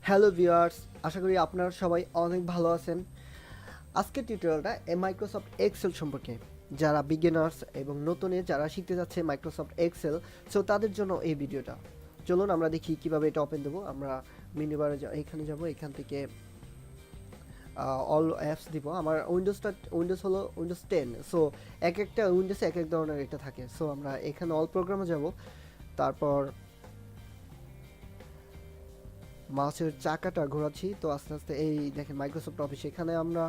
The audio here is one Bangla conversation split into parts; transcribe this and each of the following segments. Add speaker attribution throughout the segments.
Speaker 1: হ্যালো ভিউয়ার্স, আশা করি আপনারা সবাই অনেক ভালো আছেন। আজকের টিউটোরিয়ালটা মাইক্রোসফট এক্সেল সম্পর্কে। যারা বিগিনার্স এবং নতুনে যারা শিখতে যাচ্ছে মাইক্রোসফট এক্সেল, সো তাদের জন্য এই ভিডিওটা। চলুন আমরা দেখি কিভাবে এটা ওপেন দেবো। আমরা মেনু বারে এখানে যাব, এখান থেকে অল অ্যাপস দিব। আমার উইন্ডোজ হলো উইন্ডোজ 10, সো এক একটা উইন্ডোজে এক এক ধরনের এটা থাকে। সো আমরা এখানে অল প্রোগ্রামে যাব, তারপর মাউসের চাকাটা ঘোরাচ্ছি, তো আস্তে আস্তে এই দেখেন মাইক্রোসফট অফিস, এখানে আমরা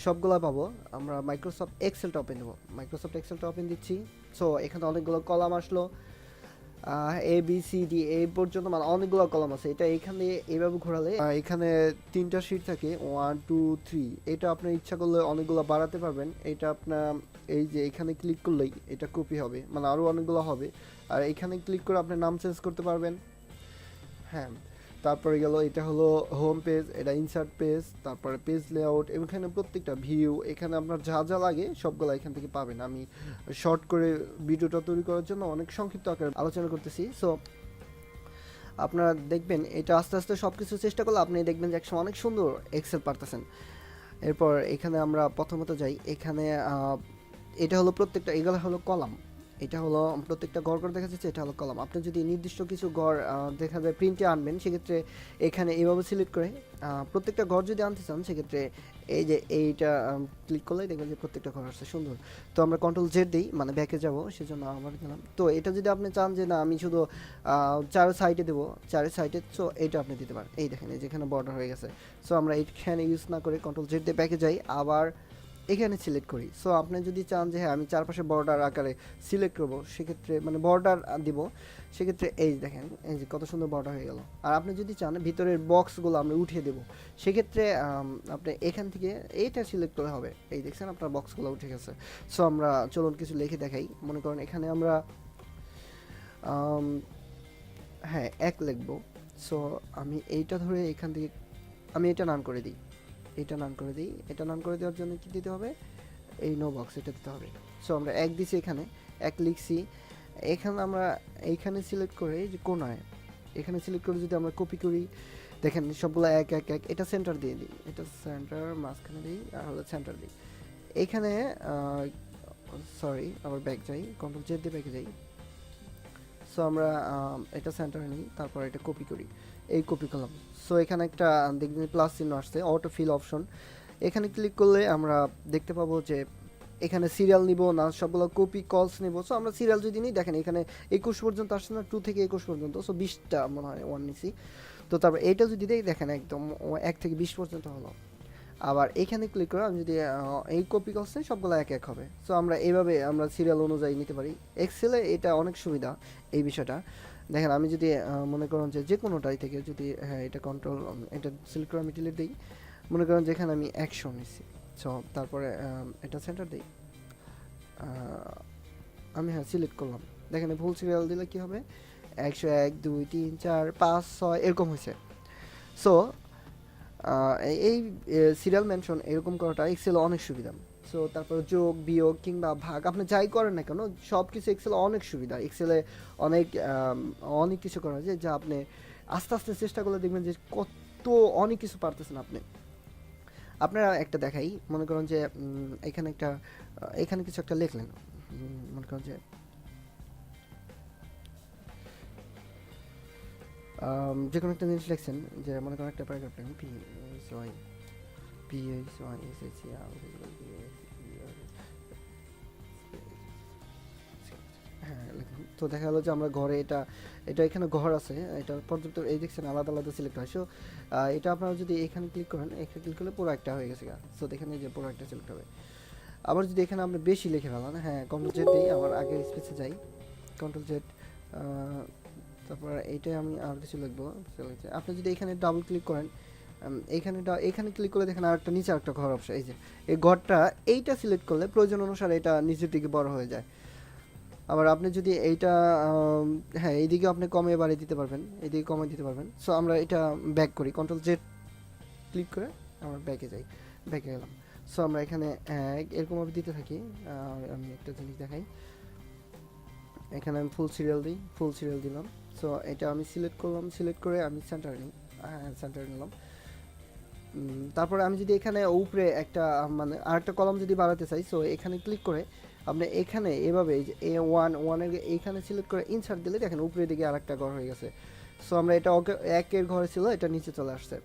Speaker 1: সবগুলো পাবো। আমরা মাইক্রোসফট এক্সেলটা ওপেন দেবো, মাইক্রোসফট এক্সেলটা ওপেন দিচ্ছি। সো এখানে অনেকগুলো কলাম আসলো, এ বি সি ডি এই পর্যন্ত, মানে অনেকগুলো কলাম আছে। এটা এখানে এইভাবে ঘোরালে এখানে 3টা শিট থাকে, 1 2 3। এটা আপনার ইচ্ছা করলে অনেকগুলো বাড়াতে পারবেন। এটা আপনার এই যে এখানে ক্লিক করলেই এটা কপি হবে, মানে আরও অনেকগুলো হবে। আর এখানে ক্লিক করে আপনি নাম চেঞ্জ করতে পারবেন। হ্যাঁ, তারপরে গেল এটা হলো হোম পেজ, এটা ইনসার্ট পেজ, তারপরে পেজ লেআউট, এখানে প্রত্যেকটা ভিউ, এখানে আপনার যা যা লাগে সবগুলো এখান থেকে পাবেন। আমি শর্ট করে ভিডিওটা তৈরি করার জন্য অনেক সংক্ষিপ্ত আকারে আলোচনা করতেছি। সো আপনারা দেখবেন এটা আস্তে আস্তে সব কিছু চেষ্টা করলে আপনি দেখবেন যে একসময় অনেক সুন্দর এক্সেল পারতেছেন। এরপর এখানে আমরা প্রথমত যাই, এখানে এটা হলো প্রত্যেকটা, এগুলো হলো কলাম। এটা হলো প্রত্যেকটা ঘর করে দেখা যাচ্ছে, এটা হলো কলাম। আপনি যদি নির্দিষ্ট কিছু ঘর দেখা যায় প্রিন্টে আনবেন, সেক্ষেত্রে এখানে এইভাবে সিলেক্ট করে প্রত্যেকটা ঘর যদি আনতে চান, সেক্ষেত্রে এই যে এইটা ক্লিক করলেই দেখবেন যে প্রত্যেকটা ঘর আসছে সুন্দর। তো আমরা কন্ট্রোল জেড দিই, মানে ব্যাকে যাব, সেজন্য আবার গেলাম। তো এটা যদি আপনি চান যে না আমি শুধু চার সাইডে দেবো, চারের সাইডে, সো এইটা আপনি দিতে পারেন। এই দেখেন এই যেখানে বর্ডার হয়ে গেছে। সো আমরা এইখানে ইউজ না করে কন্ট্রোল জেড দিয়ে ব্যাকে যাই, আবার এখানে সিলেক্ট করি। সো আপনি যদি চান যে হ্যাঁ আমি চারপাশে বর্ডার আকারে সিলেক্ট করবো, সেক্ষেত্রে মানে বর্ডার দিব, সেক্ষেত্রে এই দেখেন এই যে কত সুন্দর বর্ডার হয়ে গেল। আর আপনি যদি চান ভিতরের বক্সগুলো আমরা উঠিয়ে দেবো, সেক্ষেত্রে আপনি এখান থেকে এইটা সিলেক্ট করলে হবে। এই দেখছেন আপনার বক্সগুলো উঠে গেছে। সো আমরা চলুন কিছু লিখে দেখাই। মনে করেন এখানে আমরা হ্যাঁ এক লিখবো। সো আমি এইটা ধরে এখান থেকে আমি এটা নান করে দিই, এটা নান করে দিই। এটা নান করে দেওয়ার জন্য কি দিতে হবে? এই নো বক্স এটা দিতে হবে। সো আমরা এক দিছি, এখানে এক লিখছি। এখানে আমরা এইখানে সিলেক্ট করে যে কোনায় এখানে সিলেক্ট করে যদি আমরা কপি করি, দেখেন সবগুলো এক এক এক। এটা সেন্টার দিয়ে দিই, এটা সেন্টার মাঝখানে দিই, আর হলো সেন্টার দিই এইখানে। সরি, আবার ব্যাক যাই, কন্ট্রোল জেড দিয়ে ব্যাকে যাই। সো আমরা এটা সেন্টারে নিই, তারপর এটা কপি করি, এই কপি করলাম। সো এখানে একটা দেখবেন প্লাস চিহ্ন আসছে, অটো ফিল অপশন। এখানে ক্লিক করলে আমরা দেখতে পাবো যে এখানে সিরিয়াল নিব না, সবগুলো কপি কলস নিব। সো আমরা সিরিয়াল যদি নিই, দেখেন এখানে 21 পর্যন্ত আসছে না, 2 থেকে 21 পর্যন্ত। সো 20টা মনে হয় ওয়ান নিছি। তো তারপর এইটা যদি দেখি, দেখেন একদম 1 থেকে 20 পর্যন্ত হলো। আবার এখানে ক্লিক করে আমি যদি এই কপি করছি, সবগুলো এক এক হবে। সো আমরা এইভাবে আমরা সিরিয়াল অনুযায়ী নিতে পারি। এক্সেলে এটা অনেক সুবিধা এই বিষয়টা। দেখেন আমি যদি মনে করেন যে কোনোটাই থেকে যদি হ্যাঁ এটা কন্ট্রোল এটা সিলেক্ট করে আমি ডিলিট দিই, মনে করেন যেখানে আমি 100 নিচ্ছি। সো তারপরে এটা সেন্টার দিই, আমি হ্যাঁ সিলেক্ট করলাম। দেখেন ভুল সিরিয়াল দিলে কি হবে, 100 1 2 3 4 5 6 এরকম হয়েছে। সো এই সিরিয়াল মেনশন এরকম করাটা এক্সেল অনেক সুবিধা। সো তারপর যোগ বিয়োগ কিংবা ভাগ আপনি যাই করেন না কেন, সব কিছু এক্সেলে অনেক সুবিধা। এক্সেলে অনেক অনেক কিছু করা যায়, যা আপনি আস্তে আস্তে চেষ্টা করলে দেখবেন যে কত অনেক কিছু পারতেছেন আপনি। আপনারা একটা দেখাই, মনে করেন যে এখানে একটা এখানে কিছু একটা লিখলেন, মনে করেন যে যে কোনো একটা জিনিস লিখছেন, যে মনে করেন একটা প্যারাগ্রাফ লিখুন, হ্যাঁ লিখুন। তো দেখা গেলো যে আমরা ঘরে এটা এটা এখানে ঘর আছে, এটা পর্যন্ত এই দেখছেন আলাদা আলাদা সিলেক্ট হয়। সো এটা আপনারা যদি এখানে ক্লিক করেন, এখানে ক্লিক করলে পুরো একটা হয়ে গেছে। সো দেখেন এই যে পুরো একটা সিলেক্ট হবে। আবার যদি এখানে আপনি বেশি লিখে ফেলান, হ্যাঁ কন্ট্রোল জেড দিই, আবার আগে স্পেসে যাই, কন্ট্রোল জেড, তারপর এইটাই আমি আর কিছু লিখবো। আপনি যদি এখানে ডাবল ক্লিক করেন, এখানে ক্লিক করলে দেখেন আর একটা নিচে একটা ঘর অপশন, এই যে এই ঘরটা, এইটা সিলেক্ট করলে প্রয়োজন অনুসারে এটা নিচের দিকে বড় হয়ে যায়। আবার আপনি যদি এইটা হ্যাঁ এইদিকে আপনি কমে বাড়িয়ে দিতে পারবেন, এইদিকে কমে দিতে পারবেন। সো আমরা এটা ব্যাক করি, কন্ট্রোল জেড ক্লিক করে আমরা ব্যাকে যাই, ব্যাকে গেলাম। সো আমরা এখানে এরকমভাবে দিতে থাকি। আমি একটা জিনিস দেখাই, এখানে আমি ফুল সিরিয়াল দিই, ফুল সিরিয়াল দিলাম। সো এটা আমি সিলেক্ট করলাম, সিলেক্ট করে আমি সেন্টার নিই, সেন্টার নিলাম। তারপরে আমি যদি এখানে উপরে একটা মানে আরেকটা কলাম যদি বাড়াতে চাই, সো এখানে ক্লিক করে আপনি এখানে এভাবে এই যে A1 এইখানে সিলেক্ট করে ইনসার্ট দিলে দেখেন উপরের দিকে আরেকটা ঘর হয়ে গেছে। সো আমরা এটা একের ঘরে ছিল, এটা নিচে চলে আসছে।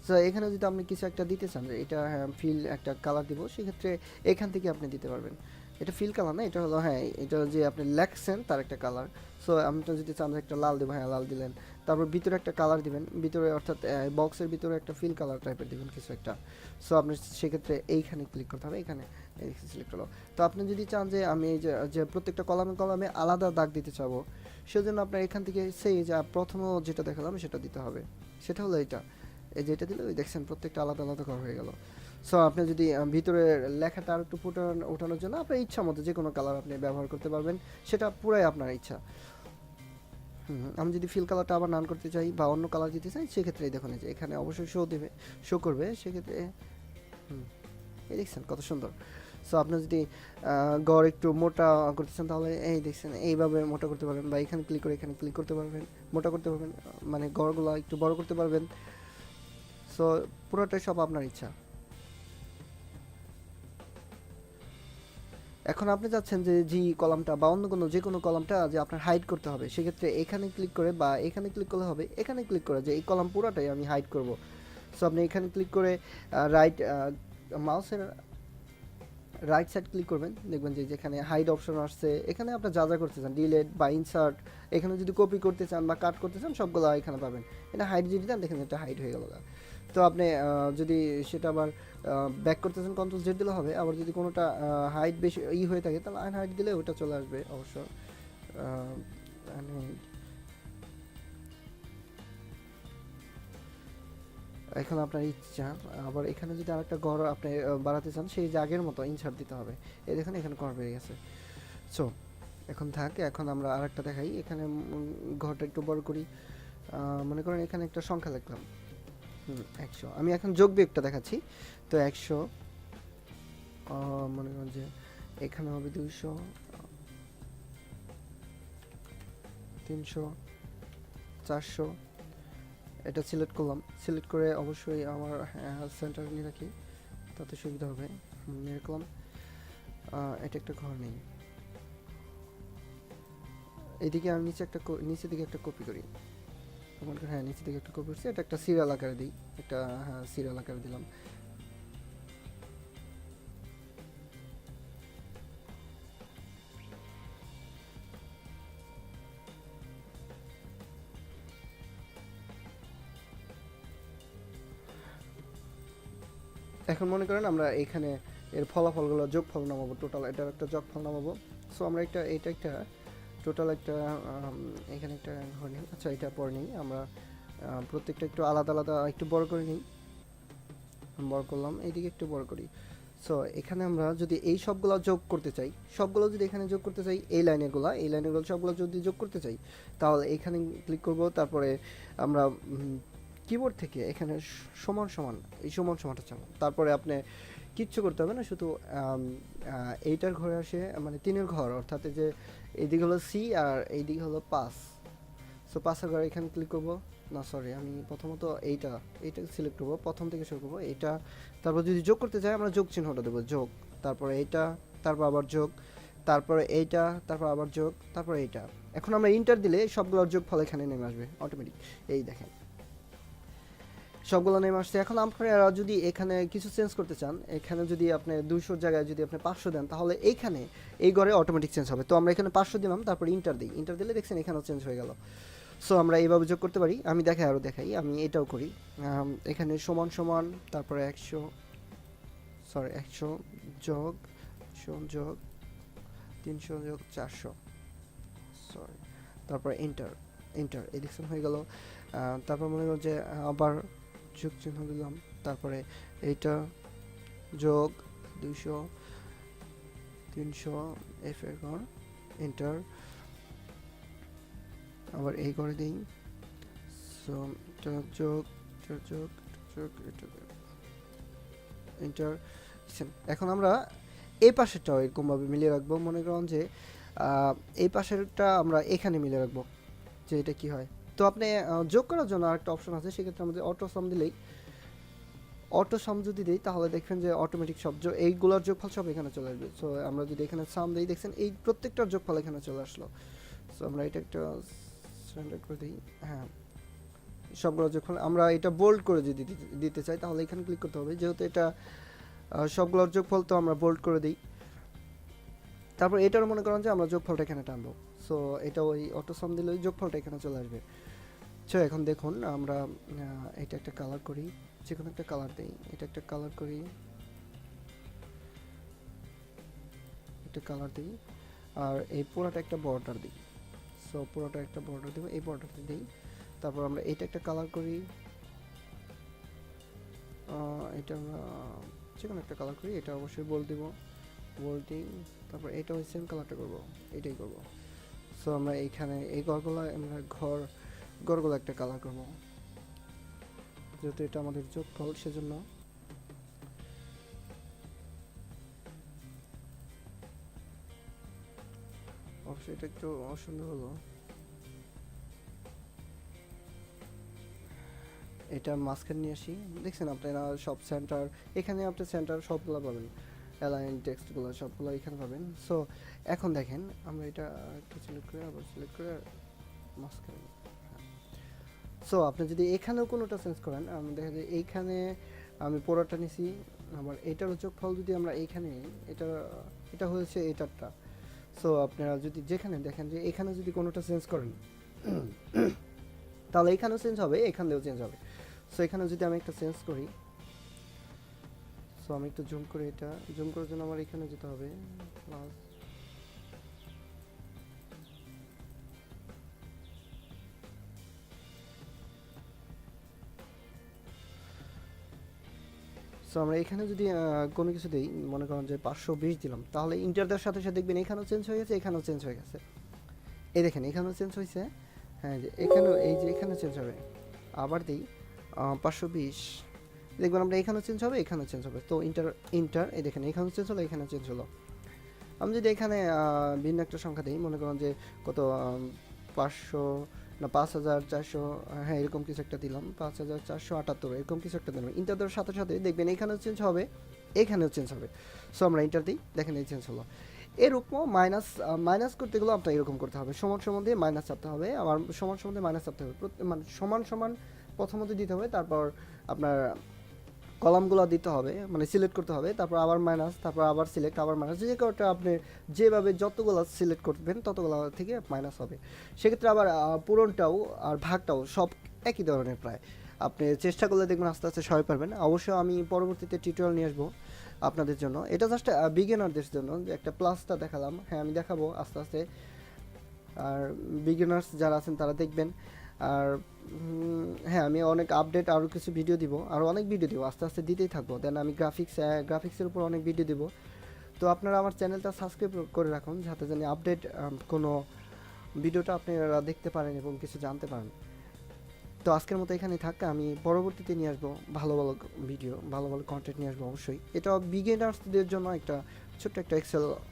Speaker 1: সো এখানে যদি আপনি কিছু একটা দিতে চান যে এটা ফিল একটা কালার দিব, সেক্ষেত্রে এখান থেকে আপনি দিতে পারবেন। এটা ফিল কালার না, এটা হলো এটা যে আপনি লেখছেন তার একটা কালার। সো আপনি যদি চান যে একটা লাল দেবো, লাল দিলেন। তারপর ভিতরে একটা কালার দিবেন, ভিতরে অর্থাৎ বক্সের ভিতরে একটা ফিল কালার টাইপের দিবেন কিছু একটা। সো আপনি সেক্ষেত্রে এইখানে ক্লিক করতে হবে, এখানে সিলেক্ট হলো। তো আপনি যদি চান যে আমি এই যে প্রত্যেকটা কলামে আলাদা দাগ দিতে চাবো, সেজন্য আপনার এখান থেকে সেই যে প্রথমে যেটা দেখালাম সেটা দিতে হবে। সেটা হলো এটা, এই যেটা দিলে ওই দেখছেন প্রত্যেকটা আলাদা আলাদা ঘর হয়ে গেল। সো আপনি যদি ভিতরে লেখাটা আর একটু ওঠানোর জন্য আপনার ইচ্ছা মতো যে কোনো কালার আপনি ব্যবহার করতে পারবেন, সেটা পুরাই আপনার ইচ্ছা। আমি যদি ফিল কালারটা আবার নান করতে চাই বা অন্য কালার দিতে চাই, সেক্ষেত্রে দেখুন যে এখানে অবশ্যই শো করবে, সেক্ষেত্রে এই দেখছেন কত সুন্দর। সো আপনি যদি গড় একটু মোটা করতে চান, তাহলে এই দেখছেন এইভাবে মোটা করতে পারবেন, বা এখানে ক্লিক করতে পারবেন, মোটা করতে পারবেন, মানে গড়গুলো একটু বড় করতে পারবেন। সো পুরোটাই সব আপনার ইচ্ছা। এখন আপনি চাচ্ছেন যে কলামটা বা অন্য কোনো যে কোনো কলামটা যে আপনার হাইড করতে হবে, সেক্ষেত্রে এখানে ক্লিক করে বা এখানে ক্লিক করলে হবে, এখানে ক্লিক করে যে এই কলাম পুরোটাই আমি হাইড করব। সো আপনি এখানে ক্লিক করে মাউসের রাইট সাইড ক্লিক করবেন, দেখবেন যে যেখানে হাইড অপশন আসছে, এখানে আপনি যা যা করতে চান, ডিলিট বা ইনসার্ট, এখানে যদি কপি করতে চান বা কাট করতে চান, সবগুলো এখানে পাবেন। এটা হাইড যদি দেন, দেখেন এটা হাইড হয়ে গেল। তো আপনি যদি সেটা আবার ব্যাক করতে চান, কন্ট্রোল জেড দিলে হবে। আবার যদি কোনোটা হাইট বেশি হয়ে থাকে, তাহলে আনহাইড দিলে ওটা চলে আসবে অবশ্য। এখন আপনার ইচ্ছা। আবার এখানে যদি আরেকটা ঘর আপনি বাড়াতে চান, সেই জায়গার মতো ইনসার্ট দিতে হবে। এই দেখুন এখানে ঘর বেড়ে গেছে। সো এখন থাকে, এখন আমরা আরেকটা দেখাই। এখানে ঘরটা একটু বড় করি। মনে করেন এখানে একটা সংখ্যা লিখলাম 100। আমি এখন যোগ বিয়োগটা দেখাচ্ছি। তো 100, মনে করেন যে এখানে হবে 200, 300, 400। এটা সিলেক্ট করলাম, সিলেক্ট করে অবশ্যই আমার সেন্টার নিয়ে রাখি, তাতে সুবিধা হবে। নিয়ে রাখলাম। এটা একটা ঘর নেই, এইদিকে আমি নিচের দিকে একটা কপি করি। নিচের দিকে একটা কপি করছি, এটা একটা সিরিয়াল আকারে দিই, একটা সিরিয়াল আকারে দিলাম। এখন মনে করেন আমরা এখানে এর ফলাফলগুলো যোগফল নামাবো, টোটাল এটার একটা যোগফল নামাবো। সো আমরা এটা একটা টোটাল একটা এখানে একটা ঘর নিই। আচ্ছা, এটা পরে নিই আমরা, প্রত্যেকটা একটু আলাদা আলাদা একটু বড় করে নিই। বড় করলাম, এইদিকে একটু বড় করি। সো এখানে আমরা যদি এই সবগুলো যোগ করতে চাই, এখানে যোগ করতে চাই, এই লাইনেরগুলো সবগুলো যদি যোগ করতে চাই, তাহলে এখানে ক্লিক করব। তারপরে আমরা কিবোর্ড থেকে এখানে সমান সমান, এই সমান সমানটা চাবো। তারপরে আপনি কিচ্ছু করতে হবে না, শুধু এইটার ঘরে আসে, মানে 3-এর ঘর, অর্থাৎ যে এইদিকে হলো সি আর এইদিকে হলো 5। সো 5-এর ঘরে এখানে ক্লিক করব। না সরি, আমি প্রথমত এইটা সিলেক্ট করবো, প্রথম থেকে শুরু করবো এইটা। তারপর যদি যোগ করতে চাই, আমরা যোগ চিহ্নটা দেবো, যোগ, তারপরে এইটা, তারপর আবার যোগ, তারপরে এইটা, তারপর আবার যোগ, তারপর এইটা। এখন আমরা ইন্টার দিলে সবগুলোর যোগফল এখানে নেমে আসবে অটোমেটিক। এই দেখেন সবগুলো নেমে আসছে। এখন আপনারা যদি এখানে কিছু চেঞ্জ করতে চান, এখানে যদি আপনি 200 জায়গায় যদি আপনি 500 দেন, তাহলে এইখানে এই ঘরে অটোমেটিক চেঞ্জ হবে। তো আমরা এখানে 500 দিলাম, তারপর ইন্টার দিলে দেখছেন এখানেও চেঞ্জ হয়ে গেল। সো আমরা এইভাবে যোগ করতে পারি। আমি দেখাই, আমি এটাও করি। এখানে সমান সমান, তারপরে 100 যোগ 300 যোগ 400, সরি, তারপরে এন্টার। এই দেখছেন হয়ে গেল। তারপর মনে করো যে আবার যোগ চিহ্ন দিলাম, তারপরে এইটা যোগ 200 300 এফ এর ঘর, এন্টার, আবার এই করে দিই। সো যোগ এন্টার। এখন আমরা এই পাশেরটাও এরকমভাবে মিলিয়ে রাখবো। মনে করুন যে এই পাশেরটা আমরা এখানে মিলিয়ে রাখবো, যে এটা কি হয়। তো আপনি যোগ করার জন্য আরেকটা অপশন আছে, সেক্ষেত্রে আমাদের অটো সাম দিলেই, অটো সাম যদি দিই তাহলে দেখবেন যে অটোমেটিক সব এইগুলোর যোগফল সব এখানে চলে আসবে। সো আমরা যদি এখানে সাম দিই, দেখছেন এই প্রত্যেকটার যোগফল এখানে চলে আসলো। সো আমরা এটা একটা স্ট্যান্ডার্ড করে দিই। হ্যাঁ, সবগুলো যোগফল আমরা এটা বোল্ড করে যদি দিতে চাই তাহলে এখানে ক্লিক করতে হবে, যেহেতু এটা সবগুলোর যোগফল, তো আমরা বোল্ড করে দিই। তারপর এটার মনে করেন যে আমরা যোগফলটা এখানে টানবো। সো এটা ওই অটো সাম দিলে ওই যোগফলটা এখানে চলে আসবে। সো এখন দেখুন আমরা এটা একটা কালার করি, যে কোনো একটা কালার দিই, এটা একটা কালার করি, একটা কালার দিই, আর এই পুরোটা একটা বর্ডার দিই। সো পুরোটা একটা বর্ডার দেবো, এই বর্ডারটা দিই। তারপর আমরা এটা একটা কালার করি, এটা আমরা যে কোনো একটা কালার করি, এটা অবশ্যই বল দিব, বোল্ডিং। তারপর এটা ওই সেম কালারটা করবো, এটাই করবো। সো আমরা এইখানে এই ঘরগুলো, আমরা ঘরগুলো একটা কালার করবো, যেহেতু এটা আমাদের যোগফল সেজন্য। অবশ্যই এটা একটু অসুন্দর হলো, এটা মাঝখানে নিয়ে আসি। দেখছেন আপনারা সব সেন্টার, এখানে আপনি সেন্টার সবগুলো পাবেন, অ্যালাইন টেক্সটগুলো সবগুলো এখানে পাবেন। সো এখন দেখেন আমরা এটা একটু সিলেক্ট করে আবার সিলেক্ট করে মাঝখানে। সো আপনি যদি এখানেও কোনোটা চেঞ্জ করেন, আমি দেখা যায় এইখানে আমি পুরোটা নিছি, আবার এটার যোগফল যদি আমরা এইখানে নিই, এটা হয়েছে এটারটা। সো আপনারা যদি যেখানে দেখেন যে এখানে যদি কোনোটা চেঞ্জ করেন তাহলে এখানেও চেঞ্জ হবে, এখানেও চেঞ্জ হবে। সো এখানে যদি আমি একটা চেঞ্জ করি, সো আমি একটু জুম করি, এটা জুম করার জন্য আমার এখানে যেতে হবে প্লাস। সো আমরা এখানে যদি কোনো কিছু দিই, মনে করেন যে 520 দিলাম, তাহলে ইন্টার দেওয়ার সাথে সাথে দেখবেন এখানেও চেঞ্জ হয়ে গেছে, এখানেও চেঞ্জ হয়ে গেছে। এই দেখেন এখানেও চেঞ্জ হয়েছে, হ্যাঁ যে এখানেও, এই যে এখানে চেঞ্জ হবে। আবার দিই 520, দেখবেন আমরা এখানেও চেঞ্জ হবে, এখানেও চেঞ্জ হবে। তো ইন্টার এই দেখেন এখানেও চেঞ্জ হলো, এখানেও চেঞ্জ হলো। আমি যদি এখানে ভিন্ন একটা সংখ্যা দিই, মনে করেন যে কত 500 না 5400, হ্যাঁ এরকম কিছু একটা দিলাম, 5478, এরকম কিছু একটা দিলাম। ইন্টার দেওয়ার সাথে সাথে দেখবেন এখানেও চেঞ্জ হবে, এখানেও চেঞ্জ হবে। সো আমরা ইন্টার দিই, দেখেন এই চেঞ্জ হলো। এরকম মাইনাস করতে গেলেও আপনার এরকম করতে হবে, সমান সমান দিয়ে মাইনাস চাপতে হবে, আবার সমান সমান দিয়ে মাইনাস চাপতে হবে, মানে সমান সমান প্রথমত দিতে হবে, তারপর আপনার কলামগুলো দিতে হবে, মানে সিলেক্ট করতে হবে, তারপর আবার মাইনাস, তারপর আবার সিলেক্ট, আবার মাইনাস, যে কোটা আপনি যেভাবে যতগুলো সিলেক্ট করবেন ততগুলো থেকে মাইনাস হবে। সেক্ষেত্রে আবার পূরণটাও আর ভাগটাও সব একই ধরনের প্রায়। আপনি চেষ্টা করলে দেখবেন আস্তে আস্তে সবাই পারবেন। অবশ্যই আমি পরবর্তীতে টিউটোরিয়াল নিয়ে আসবো আপনাদের জন্য, এটা জাস্ট বিগিনারদের জন্য একটা প্লাসটা দেখালাম। হ্যাঁ আমি দেখাবো আস্তে আস্তে, আর বিগিনার্স যারা আছেন তারা দেখবেন। আর হ্যাঁ আমি অনেক আপডেট আরও কিছু ভিডিও দিব, আরও অনেক ভিডিও দিব, আস্তে আস্তে দিতেই থাকবো। দেন আমি গ্রাফিক্সের উপর অনেক ভিডিও দিব। তো আপনারা আমার চ্যানেলটা সাবস্ক্রাইব করে রাখুন, যাতে জানি আপডেট কোনো ভিডিওটা আপনারা দেখতে পারেন এবং কিছু জানতে পারেন। তো আজকের মতো এখানেই থাক, আমি পরবর্তীতে নিয়ে আসবো ভালো ভালো ভিডিও, ভালো ভালো কন্টেন্ট নিয়ে আসবো অবশ্যই। এটা বিগিনার্সদের জন্য একটা ছোট্ট একটা এক্সেল